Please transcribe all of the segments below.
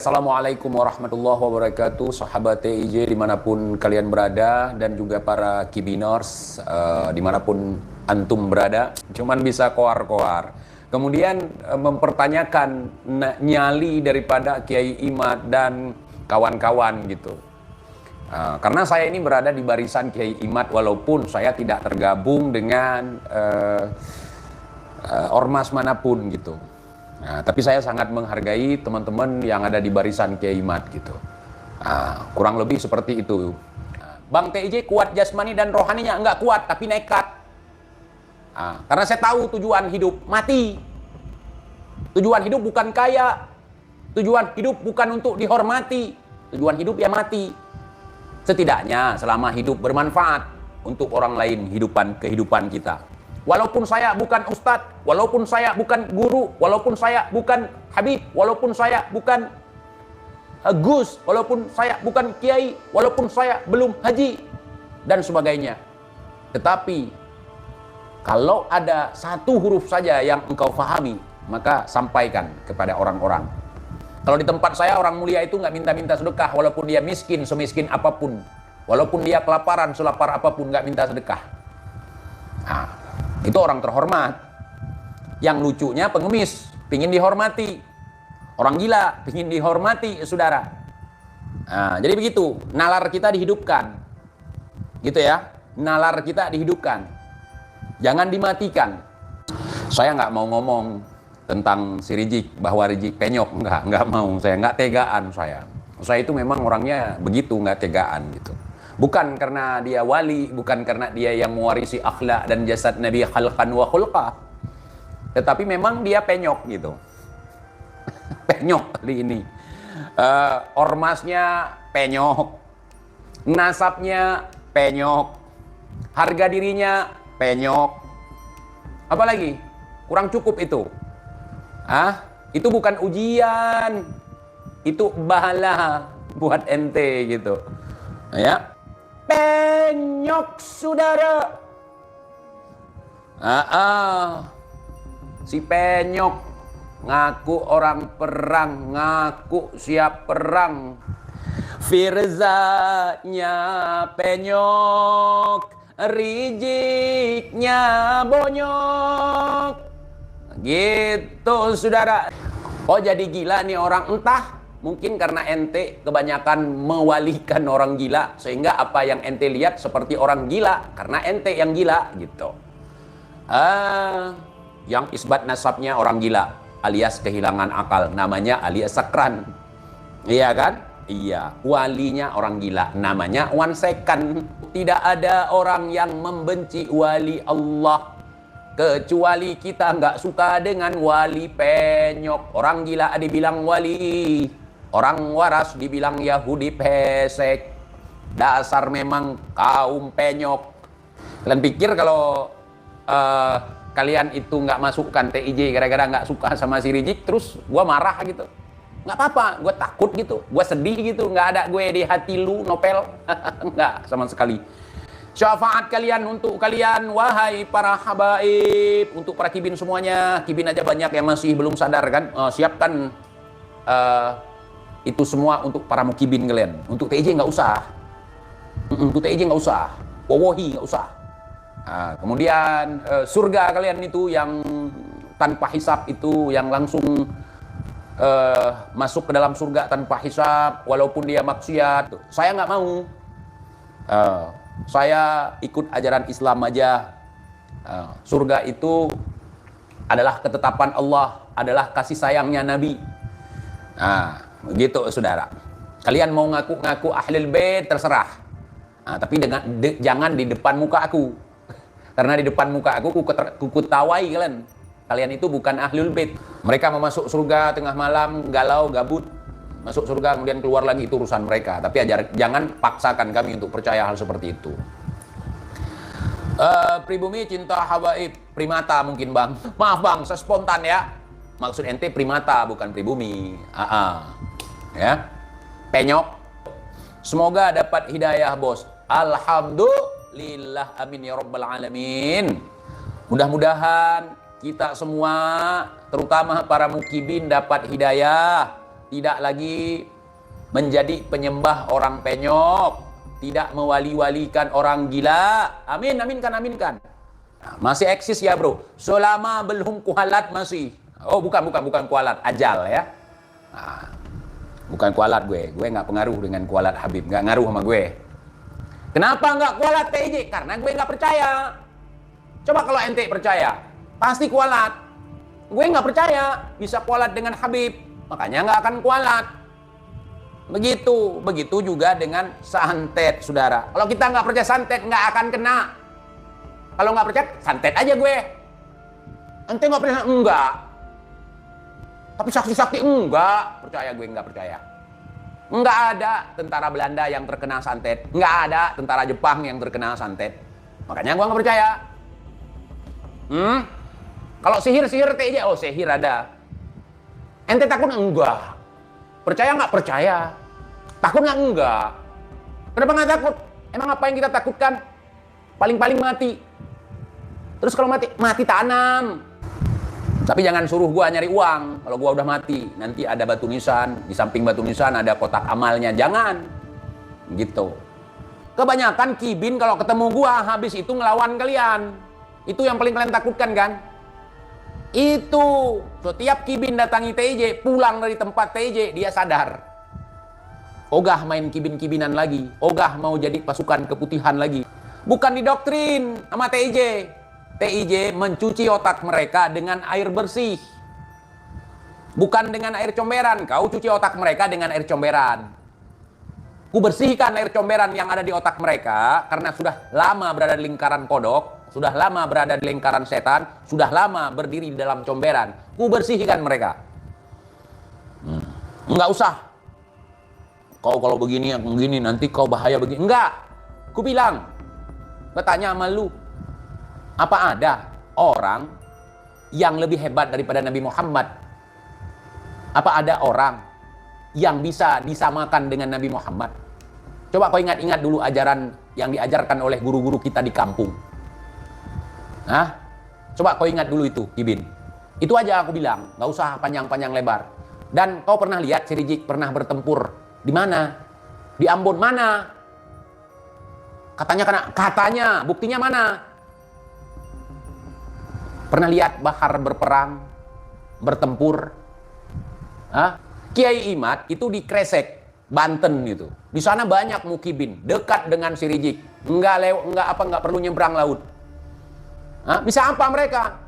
Assalamualaikum warahmatullahi wabarakatuh, sahabat TIJ dimanapun kalian berada dan juga para kibinors dimanapun antum berada. Cuman bisa koar-koar. Kemudian mempertanyakan nyali daripada Kiai Imad dan kawan-kawan gitu. Karena saya ini berada di barisan Kiai Imad walaupun saya tidak tergabung dengan ormas manapun gitu. Nah, tapi saya sangat menghargai teman-teman yang ada di barisan Kiai Imad gitu. Kurang lebih seperti itu. Bang TIJ kuat jasmani dan rohaninya enggak kuat, tapi nekat. Karena saya tahu tujuan hidup mati. Tujuan hidup bukan kaya. Tujuan hidup bukan untuk dihormati. Tujuan hidup ya mati. Setidaknya selama hidup bermanfaat untuk orang lain kehidupan kita. Walaupun saya bukan ustadz, walaupun saya bukan guru, walaupun saya bukan habib, walaupun saya bukan gus, walaupun saya bukan kiai, walaupun saya belum haji, dan sebagainya. Tetapi, kalau ada satu huruf saja yang engkau fahami, maka sampaikan kepada orang-orang. Kalau di tempat saya, orang mulia itu nggak minta-minta sedekah, walaupun dia miskin, semiskin apapun. Walaupun dia kelaparan, selapar apapun, nggak minta sedekah. Itu orang terhormat. Yang lucunya pengemis, pingin dihormati. Orang gila, pingin dihormati, saudara. Jadi begitu, nalar kita dihidupkan. Gitu ya, nalar kita dihidupkan. Jangan dimatikan. Saya nggak mau ngomong tentang si Rizik, bahwa Rizik penyok. Nggak mau, saya nggak tegaan saya. Saya itu memang orangnya begitu, nggak tegaan gitu. Bukan karena dia wali, bukan karena dia yang mewarisi akhlak dan jasad Nabi khalqan wa khulqah. Tetapi memang dia penyok gitu. Penyok kali ini. Ormasnya penyok. Nasabnya penyok. Harga dirinya penyok. Apalagi? Kurang cukup itu. Itu bukan ujian. Itu bahala buat ente gitu. Ya. Penyok, saudara. Si penyok ngaku orang perang, ngaku siap perang. Firzanya penyok, Riziknya bonyok. Gitu, saudara. Oh, jadi gila nih orang, entah. Mungkin karena ente kebanyakan mewalikan orang gila, sehingga apa yang ente lihat seperti orang gila, karena ente yang gila gitu. Yang isbat nasabnya orang gila, alias kehilangan akal, namanya alias sakran. Iya kan? Iya, walinya orang gila, namanya one second. Tidak ada orang yang membenci wali Allah, kecuali kita nggak suka dengan wali penyok. Orang gila dibilang wali. Orang waras dibilang Yahudi pesek. Dasar memang kaum penyok. Kalian pikir kalau kalian itu nggak masukkan TIJ gara-gara nggak suka sama si Rizik, terus gue marah gitu? Nggak apa-apa, gue takut gitu, gue sedih gitu. Nggak ada gue di hati lu, Nopel. Nggak sama sekali. Syafaat kalian untuk kalian, wahai para habaib, untuk para kibin semuanya. Kibin aja banyak yang masih belum sadar kan. Siapkan itu semua untuk para mukibin kalian. Untuk TIJ nggak usah. Untuk TIJ nggak usah. Wawohi nggak usah. Kemudian surga kalian itu yang tanpa hisab itu, yang langsung masuk ke dalam surga tanpa hisab, walaupun dia maksiat. Saya nggak mau. Saya ikut ajaran Islam aja. Surga itu adalah ketetapan Allah, adalah kasih sayangnya Nabi. Begitu, saudara. Kalian mau ngaku-ngaku ahlul bait terserah. Tapi jangan di depan muka aku. Karena di depan muka aku kutawai kalian. Kalian itu bukan ahlul bait. Mereka mau masuk surga tengah malam, galau, gabut. Masuk surga kemudian keluar lagi, itu urusan mereka. Tapi jangan paksakan kami untuk percaya hal seperti itu. Pribumi cinta habaib, primata mungkin bang. Maaf bang, saya spontan ya. Maksud ente primata bukan pribumi. Ya, penyok. Semoga dapat hidayah bos. Alhamdulillah, amin ya rabbal alamin. Mudah-mudahan kita semua, terutama para mukibin, dapat hidayah. tidak lagi menjadi penyembah orang penyok, tidak mewali-walikan orang gila. Amin, aminkan, aminkan. Nah, masih eksis ya bro, selama belum kualat masih. Oh bukan kualat, ajal ya. Nah, bukan kualat gue nggak pengaruh dengan kualat Habib, nggak ngaruh sama gue. Kenapa nggak kualat TIJ? Karena gue nggak percaya. Coba kalau ente percaya, pasti kualat. Gue nggak percaya bisa kualat dengan Habib, makanya nggak akan kualat. Begitu juga dengan santet, saudara. Kalau kita nggak percaya santet, nggak akan kena. Kalau nggak percaya, santet aja gue. Ente nggak percaya? Enggak. Tapi sakti-sakti enggak. Percaya gue nggak percaya. Nggak ada tentara Belanda yang terkena santet. Nggak ada tentara Jepang yang terkena santet. Makanya gue nggak percaya. Kalau sihir TIJ, oh sihir ada. Ente takut enggak? Percaya nggak? Percaya. Takut nggak? Enggak. Kenapa nggak takut? Emang apa yang kita takutkan? Paling-paling mati. Terus kalau mati tanam. Tapi jangan suruh gua nyari uang. Kalau gua udah mati, nanti ada batu nisan. Di samping batu nisan ada kotak amalnya. Jangan. Gitu. Kebanyakan kibin kalau ketemu gua habis itu ngelawan kalian. Itu yang paling kalian takutkan kan? Itu. Setiap kibin datangi TIJ, pulang dari tempat TIJ, dia sadar. Ogah main kibin-kibinan lagi. Ogah mau jadi pasukan keputihan lagi. Bukan didoktrin sama TIJ. TIJ mencuci otak mereka dengan air bersih. Bukan dengan air comberan. Kau cuci otak mereka dengan air comberan. Ku bersihkan air comberan yang ada di otak mereka karena sudah lama berada di lingkaran kodok, sudah lama berada di lingkaran setan, sudah lama berdiri di dalam comberan. Ku bersihkan mereka. Enggak usah. Kau kalau begini nanti kau bahaya begini. Enggak. Ku bilang, bertanya sama lu, apa ada orang yang lebih hebat daripada Nabi Muhammad? Apa ada orang yang bisa disamakan dengan Nabi Muhammad? Coba kau ingat-ingat dulu ajaran yang diajarkan oleh guru-guru kita di kampung. Coba kau ingat dulu itu, Kibin. Itu aja aku bilang, nggak usah panjang-panjang lebar. Dan kau pernah lihat si Rizik pernah bertempur di mana? Di Ambon mana? Katanya, buktinya mana? Pernah lihat Bahar berperang, bertempur? Kiai Imad itu di Kresek, Banten gitu. Di sana banyak mukibin, dekat dengan si Rizik. Nggak perlu nyebrang laut. Bisa apa mereka?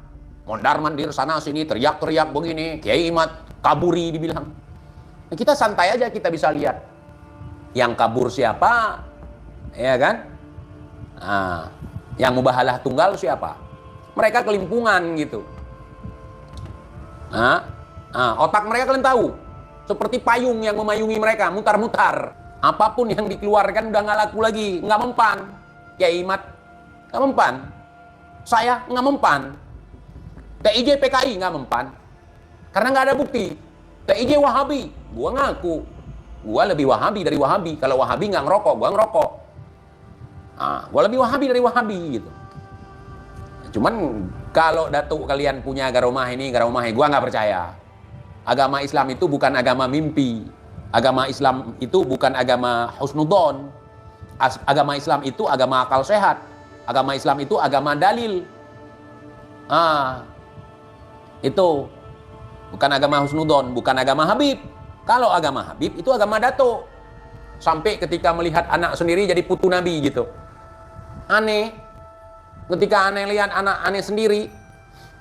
Mondar-mandir sana sini, teriak-teriak begini. Kiai Imad kaburi dibilang. Nah, kita santai aja, kita bisa lihat. Yang kabur siapa? Ya kan? Yang mubahalah tunggal siapa? Mereka kelimpungan gitu. Otak mereka kalian tahu. Seperti payung yang memayungi mereka, mutar-mutar. Apapun yang dikeluarkan udah nggak laku lagi, nggak mempan. Kiai Imad nggak mempan. Saya nggak mempan. TIJ PKI nggak mempan. Karena nggak ada bukti. TIJ Wahabi, gua ngaku. Gua lebih Wahabi dari Wahabi. Kalau Wahabi nggak ngerokok, gua ngerokok. Gua lebih Wahabi dari Wahabi gitu. Cuman kalau datuk kalian punya garomah ini, gua nggak percaya. Agama Islam itu bukan agama mimpi. Agama Islam itu bukan agama husnudon. Agama Islam itu agama akal sehat. Agama Islam itu agama dalil. Itu bukan agama husnudon, bukan agama Habib. Kalau agama Habib itu agama datuk. Sampai ketika melihat anak sendiri jadi putu Nabi gitu. Aneh. Ketika aneh lihat anak aneh sendiri,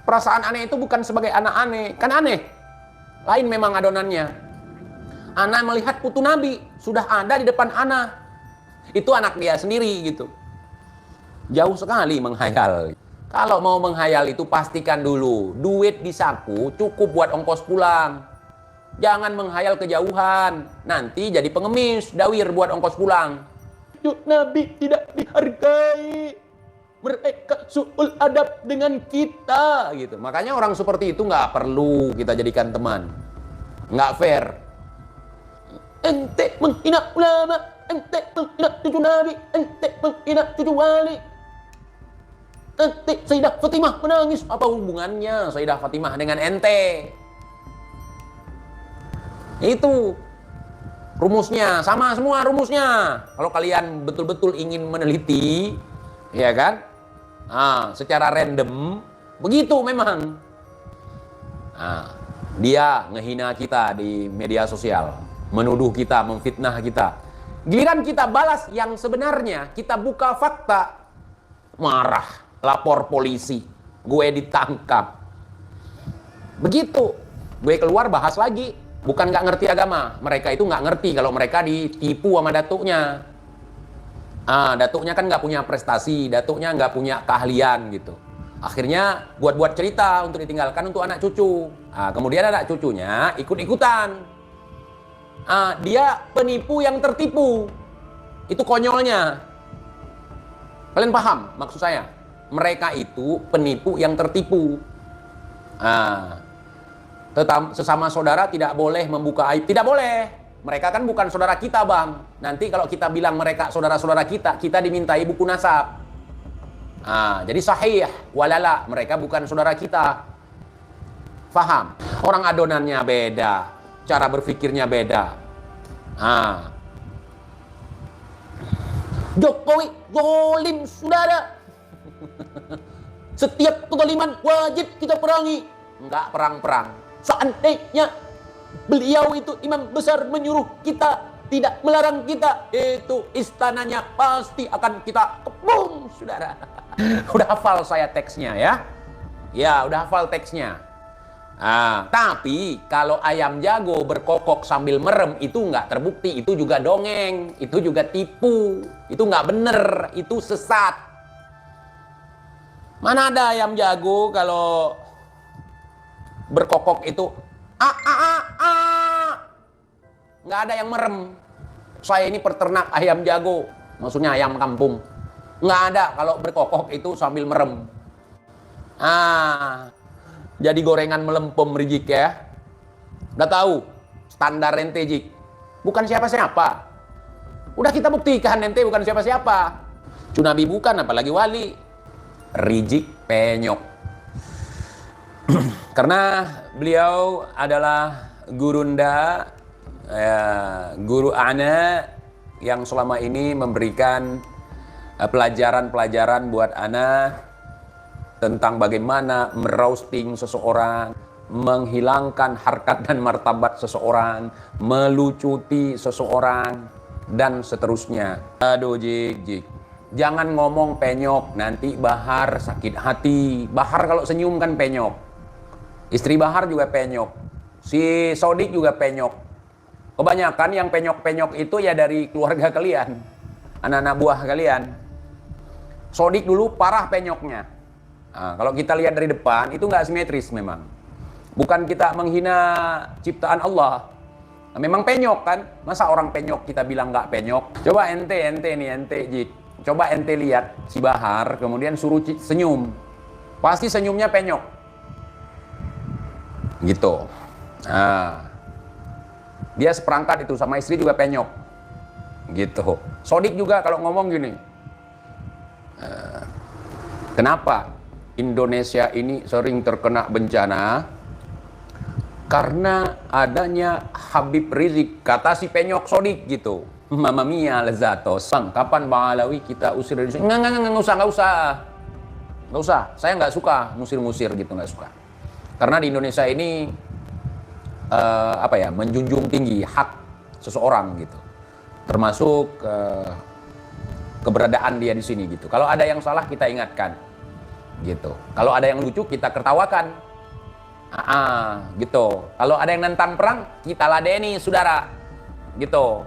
perasaan aneh itu bukan sebagai anak aneh. Kan aneh. Lain memang adonannya. Anak melihat putu Nabi, sudah ada di depan anak. Itu anak dia sendiri gitu. Jauh sekali menghayal. Kalau mau menghayal itu pastikan dulu, duit di saku cukup buat ongkos pulang. Jangan menghayal kejauhan. Nanti jadi pengemis, dawir buat ongkos pulang. Nabi tidak dihargai. Mereka su'ul adab dengan kita gitu. Makanya orang seperti itu nggak perlu kita jadikan teman. Nggak fair. Ente menghina ulama, ente menghina cucu Nabi, ente menghina cucu wali. Ente Sayyidah Fatimah menangis. Apa hubungannya Sayyidah Fatimah dengan ente? Itu rumusnya, sama semua rumusnya. Kalau kalian betul-betul ingin meneliti, ya kan? Secara random, begitu memang. Dia ngehina kita di media sosial, menuduh kita, memfitnah kita. Giliran kita balas yang sebenarnya, kita buka fakta, marah, lapor polisi, gue ditangkap. Begitu, gue keluar bahas lagi. Bukan nggak ngerti agama, mereka itu nggak ngerti kalau mereka ditipu sama datuknya. Datuknya kan nggak punya prestasi, datuknya nggak punya keahlian gitu. Akhirnya buat-buat cerita untuk ditinggalkan untuk anak cucu. Kemudian anak cucunya ikut-ikutan. Dia penipu yang tertipu. Itu konyolnya. Kalian paham maksud saya? Mereka itu penipu yang tertipu. Sesama saudara tidak boleh membuka aib. Tidak boleh. Mereka kan bukan saudara kita, Bang. Nanti kalau kita bilang mereka saudara-saudara kita, kita dimintai buku nasab. Jadi sahih, walala, mereka bukan saudara kita. Faham? Orang adonannya beda, cara berpikirnya beda. Jokowi zalim, saudara. Setiap kezaliman wajib kita perangi. Enggak perang-perang. Seandainya beliau itu imam besar menyuruh kita, tidak melarang kita, itu istananya pasti akan kita kepung, saudara. Udah hafal saya teksnya ya? Ya, udah hafal teksnya. Tapi kalau ayam jago berkokok sambil merem itu nggak terbukti, itu juga dongeng, itu juga tipu, itu nggak bener, itu sesat. Mana ada ayam jago kalau berkokok itu nggak ada yang merem. Saya ini peternak ayam jago, maksudnya ayam kampung. Nggak ada kalau berkokok itu sambil merem. Jadi gorengan melempem rijik ya. Udah tahu standar ente jik. Bukan siapa-siapa. Udah kita buktikan ente bukan siapa-siapa. Cunabi bukan, apalagi wali. Rijik penyok. Karena beliau adalah gurunda, guru ana yang selama ini memberikan pelajaran-pelajaran buat ana tentang bagaimana meroasting seseorang, menghilangkan harkat dan martabat seseorang, melucuti seseorang, dan seterusnya. Aduh, Jik. Jangan ngomong penyok, nanti Bahar sakit hati. Bahar kalau senyum kan penyok. Istri Bahar juga penyok. Si Sodik juga penyok. Kebanyakan yang penyok-penyok itu ya dari keluarga kalian. Anak-anak buah kalian. Sodik dulu parah penyoknya. Kalau kita lihat dari depan, itu nggak simetris memang. Bukan kita menghina ciptaan Allah. Memang penyok kan? Masa orang penyok kita bilang nggak penyok? Coba ente Jik. Coba ente lihat si Bahar, kemudian suruh senyum. Pasti senyumnya penyok. Gitu. Dia seperangkat itu sama istri juga penyok. Gitu. Sodik juga kalau ngomong gini. Kenapa Indonesia ini sering terkena bencana? Karena adanya Habib Rizik, kata si penyok Sodik gitu. Mamma mia lezatos. Bang, kapan Bang Alawi kita usir dari sini? Nggak usah. Saya nggak suka musir-musir gitu, nggak suka. Karena di Indonesia ini menjunjung tinggi hak seseorang gitu. Termasuk keberadaan dia di sini gitu. Kalau ada yang salah kita ingatkan. Gitu. Kalau ada yang lucu kita tertawakan. Gitu. Kalau ada yang nentang perang, kita ladeni, saudara. Gitu.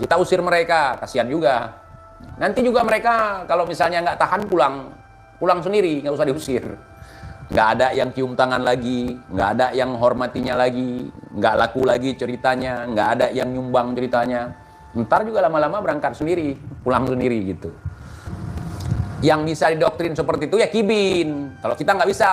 Kita usir mereka, kasihan juga. Nanti juga mereka kalau misalnya nggak tahan pulang sendiri, nggak usah diusir. Nggak ada yang cium tangan lagi, nggak ada yang hormatinya lagi, nggak laku lagi ceritanya, nggak ada yang nyumbang ceritanya. Ntar juga lama-lama berangkat sendiri, pulang sendiri gitu. Yang bisa didoktrin seperti itu ya Kibin. Kalau kita nggak bisa.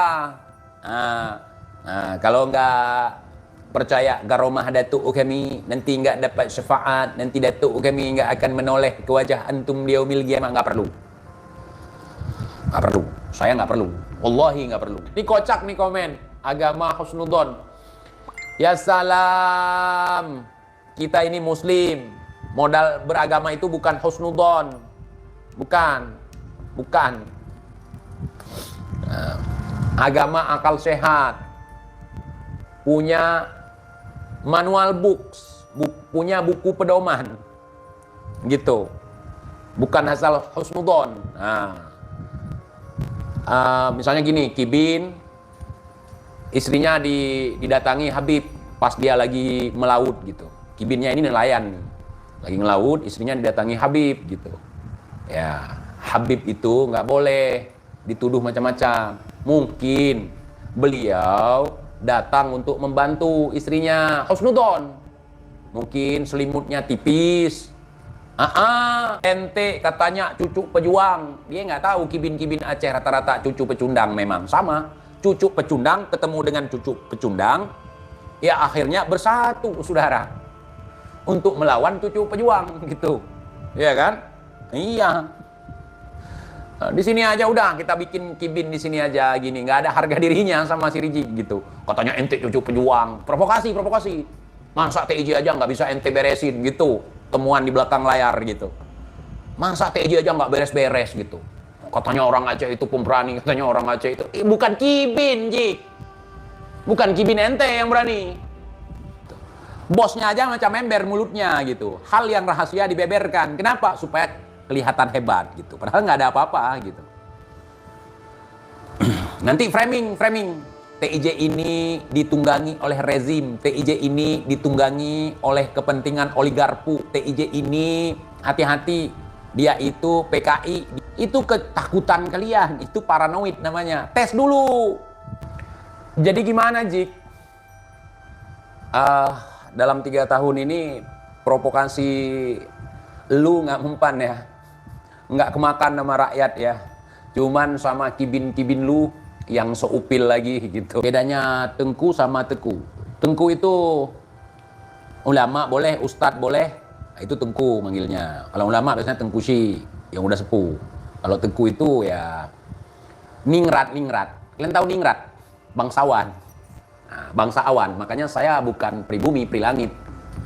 Kalau nggak percaya garomah datuk kami, nanti nggak dapat syafaat, nanti datuk kami nggak akan menoleh ke wajah antum di yaumil qiyamah, nggak perlu. Nggak perlu. Saya nggak perlu. Wallahi nggak perlu. Ini kocak nih komen. Agama husnudon. Ya salam. Kita ini muslim. Modal beragama itu bukan husnudon. Bukan. Agama akal sehat. Punya manual books. Punya buku pedoman. Gitu. Bukan asal husnudon. Misalnya gini, Kibin istrinya didatangi Habib pas dia lagi melaut gitu. Kibinnya ini nelayan nih. Lagi ngelaut, istrinya didatangi Habib gitu. Ya, Habib itu nggak boleh dituduh macam-macam. Mungkin beliau datang untuk membantu istrinya husnudon. Mungkin selimutnya tipis. Ente katanya cucu pejuang. Dia nggak tahu Kibin-kibin Aceh rata-rata cucu pecundang memang sama. Cucu pecundang ketemu dengan cucu pecundang, ya akhirnya bersatu saudara untuk melawan cucu pejuang gitu, ya kan? Iya. Nah, di sini aja udah kita bikin Kibin di sini aja gini, nggak ada harga dirinya sama si Rizik gitu. Katanya ente cucu pejuang, provokasi. Masa TIJ aja nggak bisa ente beresin gitu? Temuan di belakang layar gitu. Masa TIJ aja nggak beres-beres gitu? Katanya orang Aceh itu pemberani, katanya orang Aceh itu. Bukan Kibin, Jik. Bukan Kibin ente yang berani. Bosnya aja macam ember mulutnya gitu. Hal yang rahasia dibeberkan. Kenapa? Supaya kelihatan hebat gitu. Padahal nggak ada apa-apa gitu. Nanti framing. TIJ ini ditunggangi oleh rezim. TIJ ini ditunggangi oleh kepentingan oligarpu. TIJ ini hati-hati. Dia itu PKI, itu ketakutan kalian, itu paranoid namanya. Tes dulu. Jadi gimana, Jik? Dalam 3 tahun ini provokasi lu nggak mempan ya, nggak kemakan sama rakyat ya. Cuman sama kibin-kibin lu yang seupil lagi gitu. Bedanya Tengku sama Teku. Tengku itu ulama boleh, ustadz boleh. Itu Tengku manggilnya. Kalau ulama biasanya Tengku Syi yang udah sepuh. Kalau Tengku itu ya ningrat. Kalian tahu ningrat? Bangsawan. Nah, bangsa awan. Makanya saya bukan pribumi, prilangit.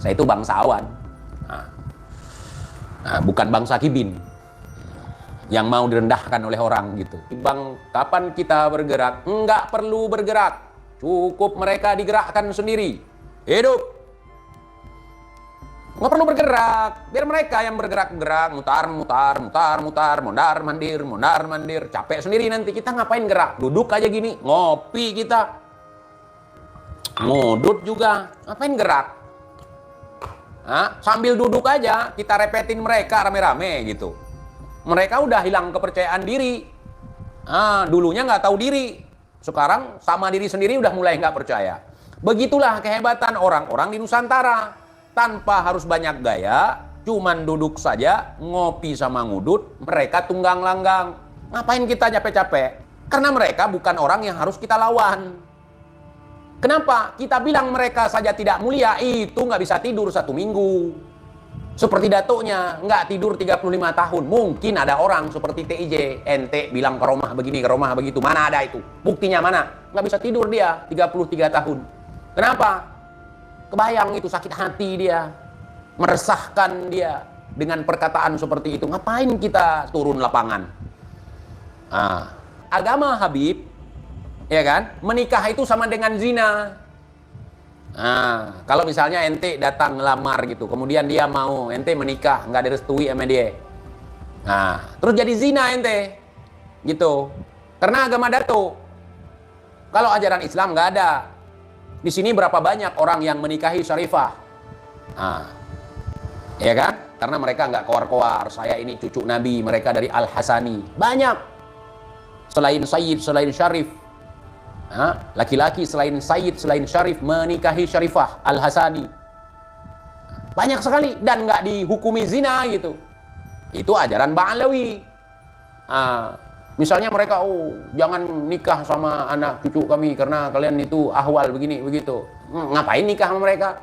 Saya itu bangsa awan. Nah, bukan bangsa Kibin yang mau direndahkan oleh orang gitu. Bang, kapan kita bergerak? Enggak perlu bergerak. Cukup mereka digerakkan sendiri. Hidup. Nggak perlu bergerak, biar mereka yang bergerak-gerak, mondar mandir, capek sendiri nanti. Kita ngapain gerak? Duduk aja gini, ngopi kita, ngudut juga, ngapain gerak? Sambil duduk aja, kita repetin mereka rame-rame gitu. Mereka udah hilang kepercayaan diri. Dulunya nggak tahu diri, sekarang sama diri sendiri udah mulai nggak percaya. Begitulah kehebatan orang-orang di Nusantara. Tanpa harus banyak gaya, cuman duduk saja, ngopi sama ngudut, mereka tunggang langgang. Ngapain kita capek-capek? Karena mereka bukan orang yang harus kita lawan. Kenapa? Kita bilang mereka saja tidak mulia, itu nggak bisa tidur 1 minggu. Seperti datuknya, nggak tidur 35 tahun. Mungkin ada orang seperti TIJ, ente bilang ke rumah begini, ke rumah begitu. Mana ada itu? Buktinya mana? Nggak bisa tidur dia 33 tahun. Kenapa? Kebayang itu sakit hati dia, meresahkan dia dengan perkataan seperti itu. Ngapain kita turun lapangan? Agama Habib, ya kan? Menikah itu sama dengan zina. Kalau misalnya ente datang ngelamar gitu, kemudian dia mau ente menikah, nggak direstui sama dia. Terus jadi zina ente, gitu. Karena agama datuk. Kalau ajaran Islam nggak ada. Di sini berapa banyak orang yang menikahi syarifah? Ya kan? Karena mereka nggak koar-koar. Saya ini cucu Nabi, mereka dari Al-Hasani. Banyak. Selain Sayyid, selain Syarif. Laki-laki selain Sayyid, selain Syarif, menikahi syarifah Al-Hasani. Banyak sekali. Dan nggak dihukumi zina gitu. Itu ajaran Ba'alawi. Misalnya mereka, jangan nikah sama anak cucu kami karena kalian itu ahwal begini begitu. Ngapain nikah sama mereka?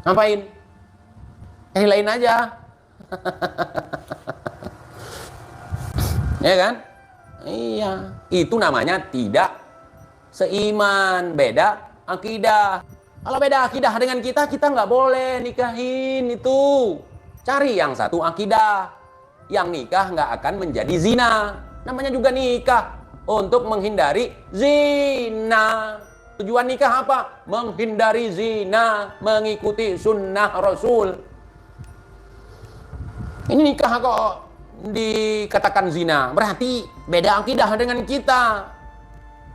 Ngapain? Lain aja. Ya kan? Iya. Itu namanya tidak seiman, beda akidah. Kalau beda akidah dengan kita nggak boleh nikahin itu. Cari yang satu akidah. Yang nikah nggak akan menjadi zina. Namanya juga nikah. Untuk menghindari zina. Tujuan nikah apa? Menghindari zina. Mengikuti sunnah Rasul. Ini nikah kok dikatakan zina. Berarti beda akidah dengan kita.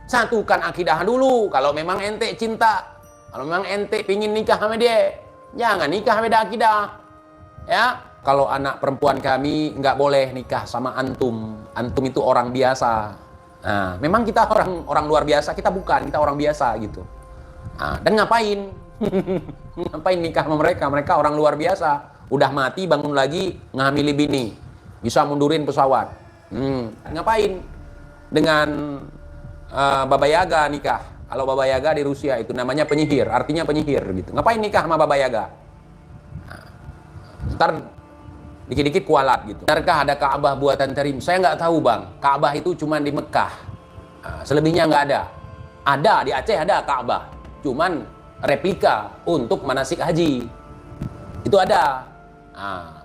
Satukan akidah dulu. Kalau memang ente cinta. Kalau memang ente pingin nikah sama dia, jangan nikah beda akidah. Ya, kalau anak perempuan kami nggak boleh nikah sama antum. Antum itu orang biasa. Nah, memang kita orang luar biasa, kita bukan, kita orang biasa gitu. Nah, dan ngapain? Ngapain nikah sama mereka? Mereka orang luar biasa. Udah mati bangun lagi ngamili bini, bisa mundurin pesawat. Ngapain dengan Baba Yaga nikah? Kalau Baba Yaga di Rusia itu namanya penyihir, artinya penyihir gitu. Ngapain nikah sama Baba Yaga? Nah, ntar dikit-dikit kualat gitu. Benarkah ada Ka'bah buatan Tarim? Saya nggak tahu bang. Ka'bah itu cuma di Mekah. Nah, selebihnya nggak ada. Ada di Aceh ada Ka'bah, cuman replika untuk manasik haji. Itu ada. Nah,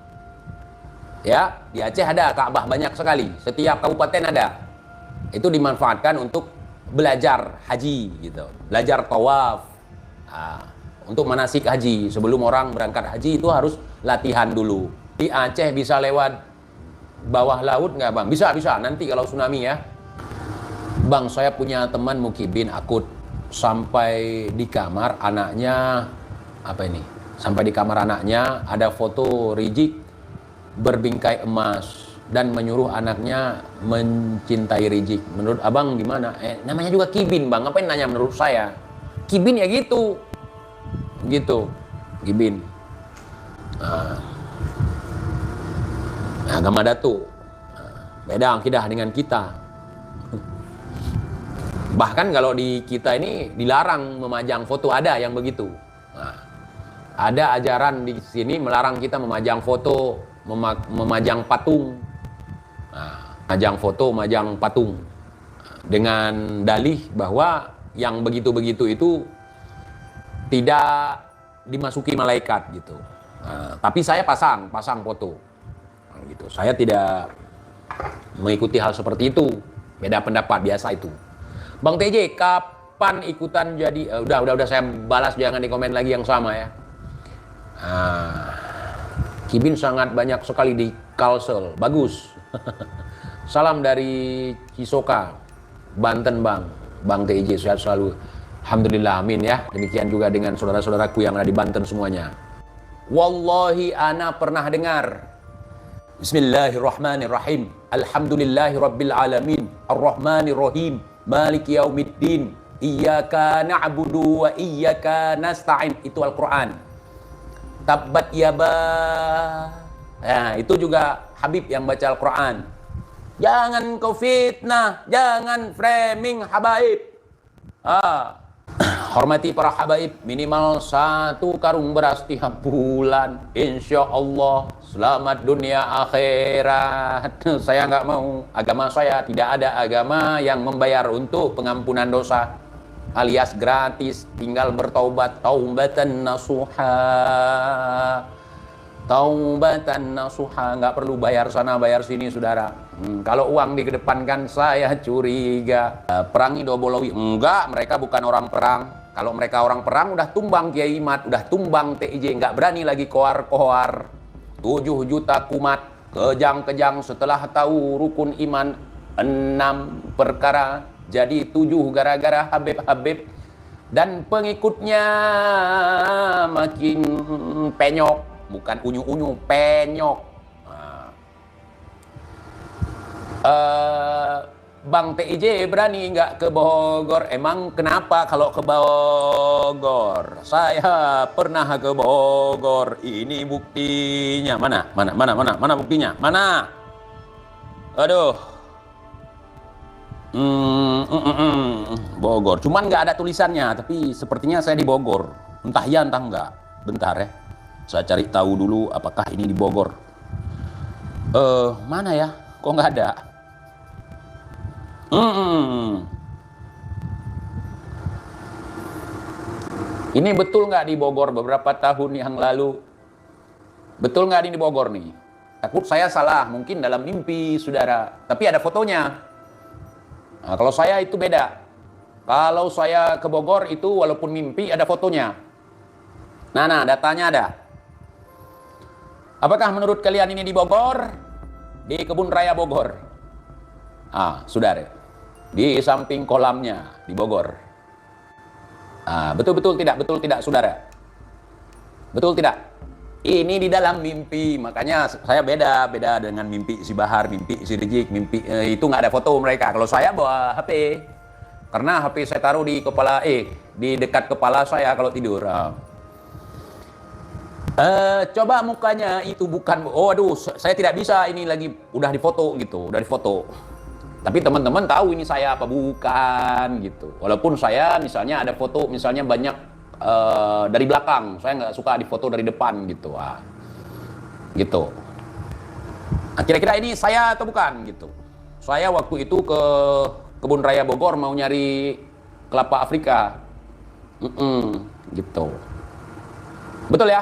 ya di Aceh ada Ka'bah banyak sekali. Setiap kabupaten ada. Itu dimanfaatkan untuk belajar haji gitu, belajar tawaf. Untuk manasik haji sebelum orang berangkat haji itu harus latihan dulu. Di Aceh bisa lewat bawah laut nggak bang? Bisa nanti kalau tsunami ya. Bang, saya punya teman mukibin akut sampai di kamar anaknya apa ini? Sampai di kamar anaknya ada foto Rizik berbingkai emas dan menyuruh anaknya mencintai Rizik. Menurut abang gimana? Namanya juga Kibin bang, ngapain nanya menurut saya? Kibin ya gitu. Kibin. Agama Datu. Beda akidah dengan kita. Bahkan kalau di kita ini dilarang memajang foto, ada yang begitu. Ada ajaran di sini melarang kita memajang foto, memajang patung. Majang foto, majang patung dengan dalih bahwa yang begitu-begitu itu tidak dimasuki malaikat gitu. Tapi saya pasang foto gitu. Saya tidak mengikuti hal seperti itu. Beda pendapat biasa itu. Bang TJ, kapan ikutan jadi? Udah saya balas, jangan di komen lagi yang sama ya. Kibin sangat banyak sekali di Kalsel, bagus. Salam dari Cisoka, Banten bang. Bang TJ sehat selalu. Alhamdulillah, amin ya. Demikian juga dengan saudara-saudaraku yang ada di Banten semuanya. Wallahi ana pernah dengar. Bismillahirrahmanirrahim. Alhamdulillahi rabbil alamin. Ar-Rahmanirrahim. Maliki yaumiddin. Iyyaka na'budu wa iyyaka nasta'in. Itu Al-Quran. Tabbat yaba. Nah, itu juga Habib yang baca Al-Quran. Jangan kau fitnah, jangan framing habaib. Hormati para habaib, minimal 1 karung beras tiap bulan. Insya Allah selamat dunia akhirat. Saya nggak mau, agama saya tidak ada agama yang membayar untuk pengampunan dosa, alias gratis. Tinggal bertaubat, taubatan nasuha. Taubatan nasuha, nggak perlu bayar sana bayar sini saudara. Kalau uang dikedepankan saya curiga. Perangi Dobolowi, enggak, mereka bukan orang perang. Kalau mereka orang perang udah tumbang Kiai Mat, udah tumbang TIJ, nggak berani lagi koar-koar. 7 juta kumat, kejang-kejang setelah tahu rukun iman 6 perkara, jadi 7 gara-gara Habib-Habib dan pengikutnya makin penyok. Bukan unyu-unyu, penyok. Bang TIJ berani nggak ke Bogor? Emang kenapa kalau ke Bogor? Saya pernah ke Bogor. Ini buktinya. Mana buktinya? Mana? Aduh. Bogor. Cuman nggak ada tulisannya, tapi sepertinya saya di Bogor. Entah ya, entah enggak. Bentar ya. Saya cari tahu dulu apakah ini di Bogor. Mana ya? Kok nggak ada? Ini betul nggak di Bogor beberapa tahun yang lalu? Betul nggak ini di Bogor nih? Takut saya salah, mungkin dalam mimpi, saudara. Tapi ada fotonya. Nah, kalau saya itu beda. Kalau saya ke Bogor itu walaupun mimpi ada fotonya. Nah, datanya ada. Apakah menurut kalian ini di Bogor? Di Kebun Raya Bogor. Saudara. Di samping kolamnya di Bogor. Betul tidak, saudara? Betul tidak? Ini di dalam mimpi, makanya saya beda dengan mimpi si Bahar, mimpi si Rijik, mimpi itu nggak ada foto mereka. Kalau saya bawa HP, karena HP saya taruh di kepala, di dekat kepala saya kalau tidur. Coba mukanya itu bukan, aduh, saya tidak bisa ini lagi udah difoto gitu, udah difoto. Tapi teman-teman tahu ini saya apa bukan gitu. Walaupun saya misalnya ada foto misalnya banyak dari belakang, saya nggak suka difoto dari depan gitu. Gitu. Kira-kira ini saya atau bukan gitu. Saya waktu itu ke Kebun Raya Bogor mau nyari kelapa Afrika. Gitu. Betul ya?